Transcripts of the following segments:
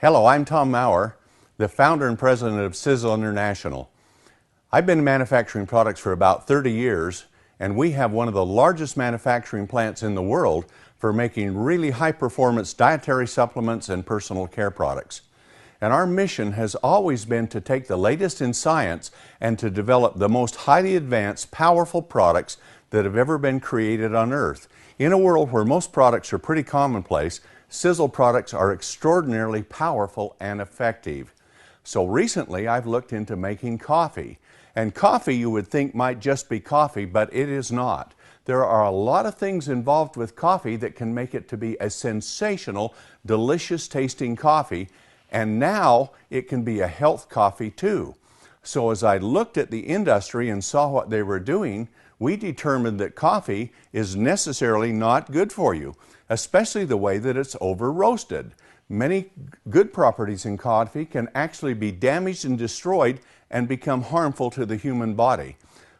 Hello, I'm Tom Maurer, the founder and president of Sisel International. I've been manufacturing products for about 30 years, and we have one of the largest manufacturing plants in the world for making really high-performance dietary supplements and personal care products. And our mission has always been to take the latest in science and to develop the most highly advanced, powerful products that have ever been created on Earth. In a world where most products are pretty commonplace, Sisel products are extraordinarily powerful and effective. So recently I've looked into making coffee. And coffee you would think might just be coffee, but it is not. There are a lot of things involved with coffee that can make it to be a sensational, delicious tasting coffee. And now it can be a health coffee too. So as I looked at the industry and saw what they were doing, we determined that coffee is necessarily not good for you, especially the way that it's over roasted. Many good properties in coffee can actually be damaged and destroyed and become harmful to the human body.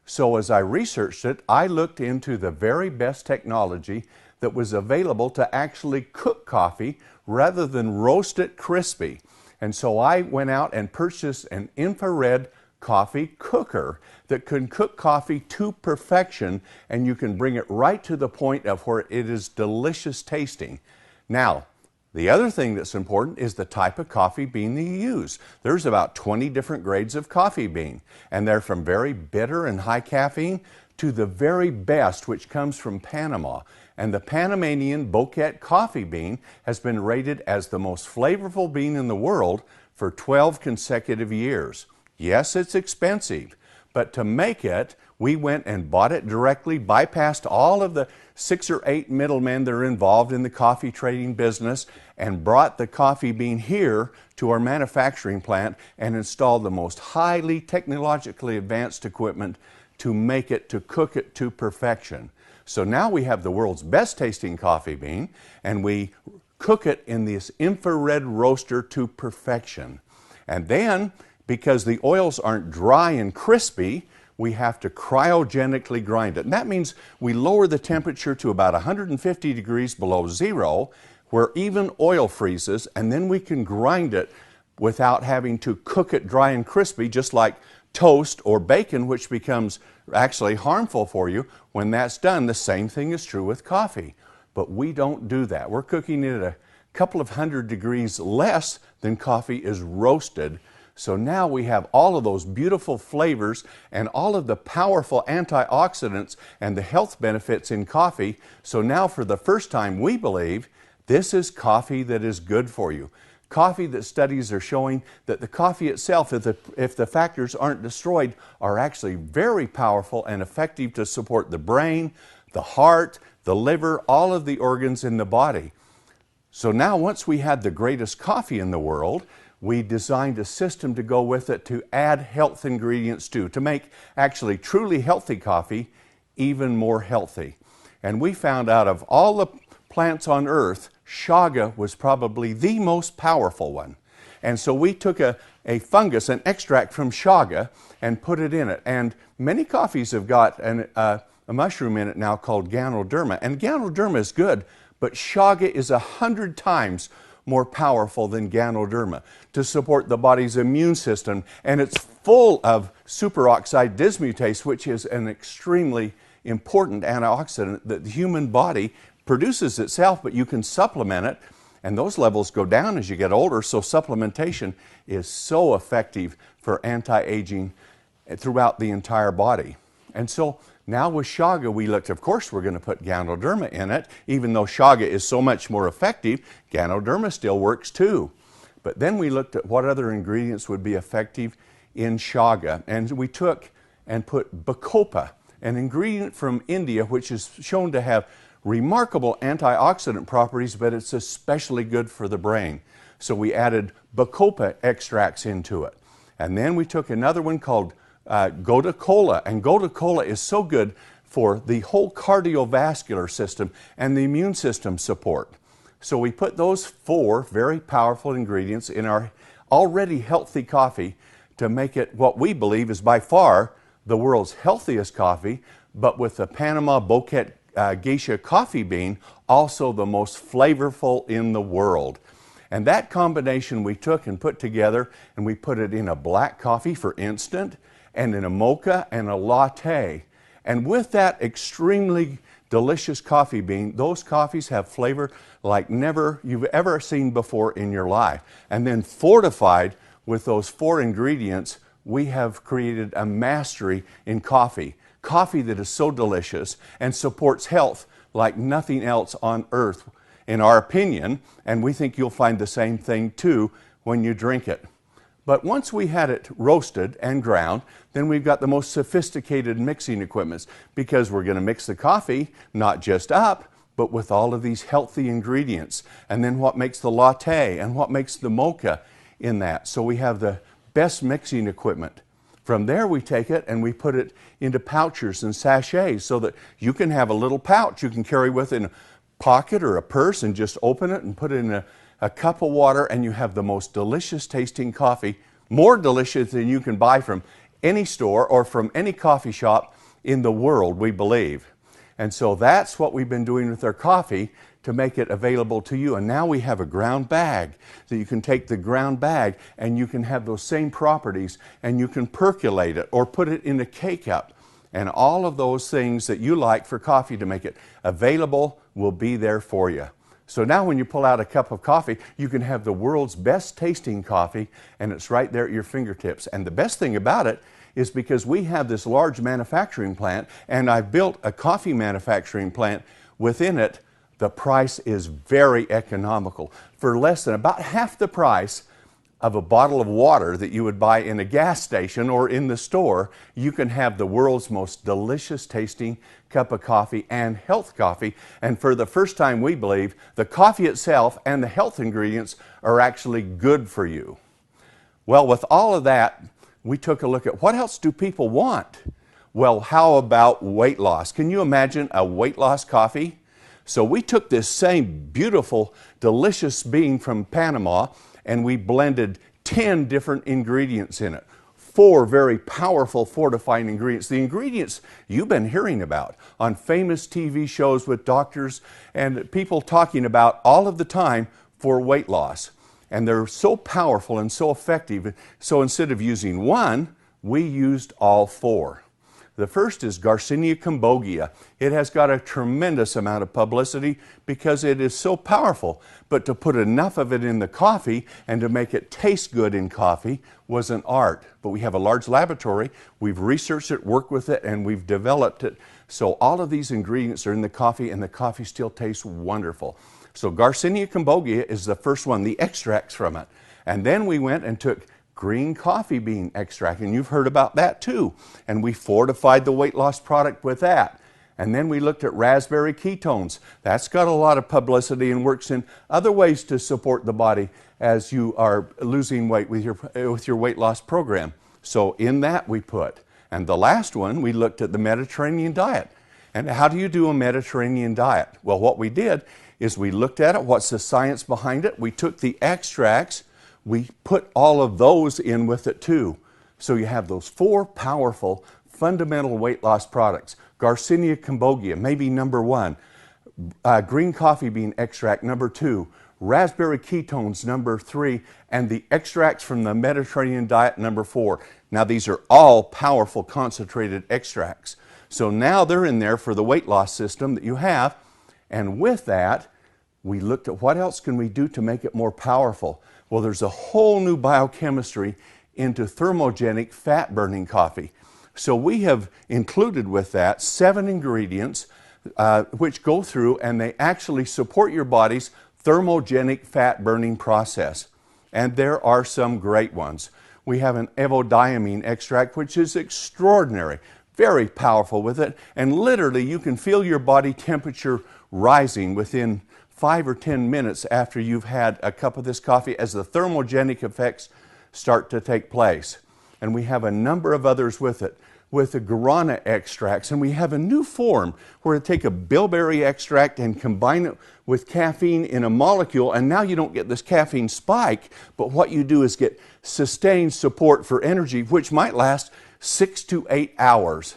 So as I researched it, I looked into the very best technology that was available to actually cook coffee rather than roast it crispy. And so I went out and purchased an infrared coffee cooker that can cook coffee to perfection, and you can bring it right to the point of where it is delicious tasting. Now, the other thing that's important is the type of coffee bean that you use. There's about 20 different grades of coffee bean, and they're from very bitter and high caffeine to the very best, which comes from Panama. And the Panamanian bouquet coffee bean has been rated as the most flavorful bean in the world for 12 consecutive years. Yes, it's expensive, but to make it, we went and bought it directly, bypassed all of the 6 or 8 middlemen that are involved in the coffee trading business, and brought the coffee bean here to our manufacturing plant and installed the most highly technologically advanced equipment to make it, to cook it to perfection. So now we have the world's best tasting coffee bean, and we cook it in this infrared roaster to perfection. And then, because the oils aren't dry and crispy, we have to cryogenically grind it. And that means we lower the temperature to about 150 degrees below zero, where even oil freezes, and then we can grind it without having to cook it dry and crispy, just like toast or bacon, which becomes actually harmful for you. When that's done, the same thing is true with coffee. But we don't do that. We're cooking it at a couple of hundred degrees less than coffee is roasted. So now we have all of those beautiful flavors and all of the powerful antioxidants and the health benefits in coffee. So now for the first time, we believe this is coffee that is good for you. Coffee that studies are showing that the coffee itself, if the factors aren't destroyed, are actually very powerful and effective to support the brain, the heart, the liver, all of the organs in the body. So now once we had the greatest coffee in the world, we designed a system to go with it to add health ingredients to make actually truly healthy coffee even more healthy. And we found out of all the plants on earth, chaga was probably the most powerful one. And so we took a fungus, an extract from chaga, and put it in it. And many coffees have got a mushroom in it now called Ganoderma. And Ganoderma is good, but chaga is 100 times more powerful than Ganoderma to support the body's immune system. And it's full of superoxide dismutase, which is an extremely important antioxidant that the human body produces itself, but you can supplement it, and those levels go down as you get older. So supplementation is so effective for anti-aging throughout the entire body. And so now with chaga, we looked, of course, we're going to put Ganoderma in it. Even though chaga is so much more effective, Ganoderma still works too. But then we looked at what other ingredients would be effective in chaga. And we took and put bacopa, an ingredient from India, which is shown to have remarkable antioxidant properties, but it's especially good for the brain. So we added bacopa extracts into it. And then we took another one called Gotu Kola, and Gotu Kola is so good for the whole cardiovascular system and the immune system support. So we put those 4 very powerful ingredients in our already healthy coffee to make it what we believe is by far the world's healthiest coffee, but with the Panama bouquet geisha coffee bean, also the most flavorful in the world. And that combination we took and put together, and we put it in a black coffee for instant, and in a mocha and a latte. And with that extremely delicious coffee bean, those coffees have flavor like never you've ever seen before in your life. And then fortified with those 4 ingredients, we have created a mastery in coffee. Coffee that is so delicious and supports health like nothing else on earth, in our opinion, and we think you'll find the same thing too when you drink it. But once we had it roasted and ground, then we've got the most sophisticated mixing equipment, because we're going to mix the coffee not just up, but with all of these healthy ingredients. And then what makes the latte and what makes the mocha in that. So we have the best mixing equipment. From there we take it and we put it into pouches and sachets so that you can have a little pouch you can carry with in a pocket or a purse and just open it and put it in a cup of water, and you have the most delicious tasting coffee, more delicious than you can buy from any store or from any coffee shop in the world, we believe. And so that's what we've been doing with our coffee to make it available to you. And now we have a ground bag that you can take the ground bag and you can have those same properties, and you can percolate it or put it in a K-cup. And all of those things that you like for coffee to make it available will be there for you. So now when you pull out a cup of coffee, you can have the world's best tasting coffee, and it's right there at your fingertips. And the best thing about it is because we have this large manufacturing plant, and I've built a coffee manufacturing plant within it, the price is very economical. For less than about half the price of a bottle of water that you would buy in a gas station or in the store, you can have the world's most delicious tasting cup of coffee and health coffee. And for the first time, we believe the coffee itself and the health ingredients are actually good for you. Well, with all of that, we took a look at what else do people want? Well, how about weight loss? Can you imagine a weight loss coffee? So we took this same beautiful, delicious bean from Panama, and we blended 10 different ingredients in it. 4 very powerful fortifying ingredients. The ingredients you've been hearing about on famous TV shows with doctors and people talking about all of the time for weight loss. And they're so powerful and so effective. So instead of using 1, we used all 4. The first is Garcinia cambogia. It has got a tremendous amount of publicity because it is so powerful. But to put enough of it in the coffee and to make it taste good in coffee was an art. But we have a large laboratory. We've researched it, worked with it, and we've developed it. So all of these ingredients are in the coffee, and the coffee still tastes wonderful. So Garcinia cambogia is the first one, the extracts from it. And then we went and took green coffee bean extract, and you've heard about that too. And we fortified the weight loss product with that. And then we looked at raspberry ketones. That's got a lot of publicity and works in other ways to support the body as you are losing weight with your weight loss program. So in that we put. And the last one, we looked at the Mediterranean diet. And how do you do a Mediterranean diet? Well, what we did is we looked at it, what's the science behind it. We took the extracts, we put all of those in with it too. So you have those 4 powerful fundamental weight loss products. Garcinia cambogia, maybe number 1. Green coffee bean extract, number 2. Raspberry ketones, number 3. And the extracts from the Mediterranean diet, number 4. Now these are all powerful concentrated extracts. So now they're in there for the weight loss system that you have. And with that, we looked at what else can we do to make it more powerful. Well, there's a whole new biochemistry into thermogenic fat-burning coffee. So we have included with that 7 ingredients which go through and they actually support your body's thermogenic fat-burning process. And there are some great ones. We have an evodiamine extract, which is extraordinary, very powerful with it. And literally, you can feel your body temperature rising within 5 or 10 minutes after you've had a cup of this coffee as the thermogenic effects start to take place. And we have a number of others with it, with the guarana extracts. And we have a new form where we take a bilberry extract and combine it with caffeine in a molecule. And now you don't get this caffeine spike, but what you do is get sustained support for energy, which might last 6 to 8 hours.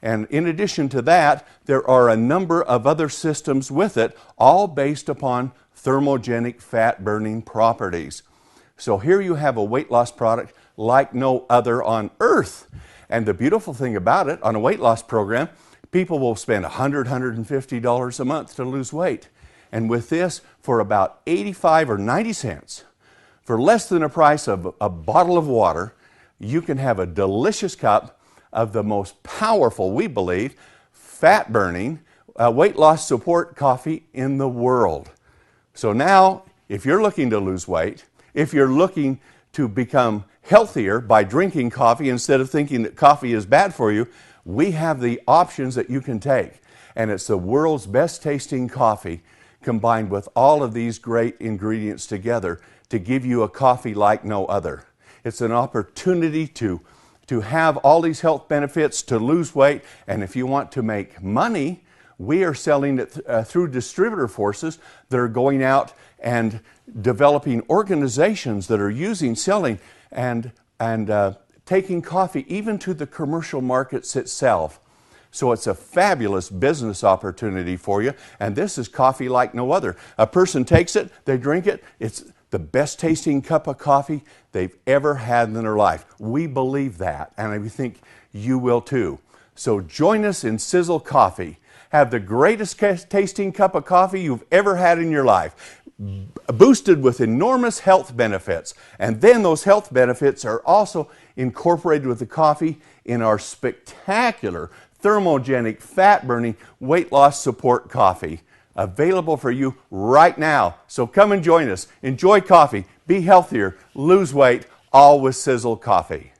And in addition to that, there are a number of other systems with it, all based upon thermogenic fat-burning properties. So here you have a weight loss product like no other on earth. And the beautiful thing about it, on a weight loss program, people will spend $100, $150 a month to lose weight. And with this, for about 85 or 90 cents, for less than the price of a bottle of water, you can have a delicious cup of the most powerful, we believe, fat-burning, weight loss support coffee in the world. So now, if you're looking to lose weight, if you're looking to become healthier by drinking coffee instead of thinking that coffee is bad for you, we have the options that you can take. And it's the world's best tasting coffee combined with all of these great ingredients together to give you a coffee like no other. It's an opportunity to have all these health benefits, to lose weight, and if you want to make money, we are selling it through distributor forces that are going out and developing organizations that are selling, and taking coffee even to the commercial markets itself. So it's a fabulous business opportunity for you, and this is coffee like no other. A person takes it, they drink it, it's the best tasting cup of coffee they've ever had in their life. We believe that, and we think you will too. So join us in Sisel Coffee. Have the greatest tasting cup of coffee you've ever had in your life, boosted with enormous health benefits. And then those health benefits are also incorporated with the coffee in our spectacular thermogenic fat-burning weight loss support coffee, available for you right now. So come and join us. Enjoy coffee, be healthier, lose weight, all with Sisel Coffee.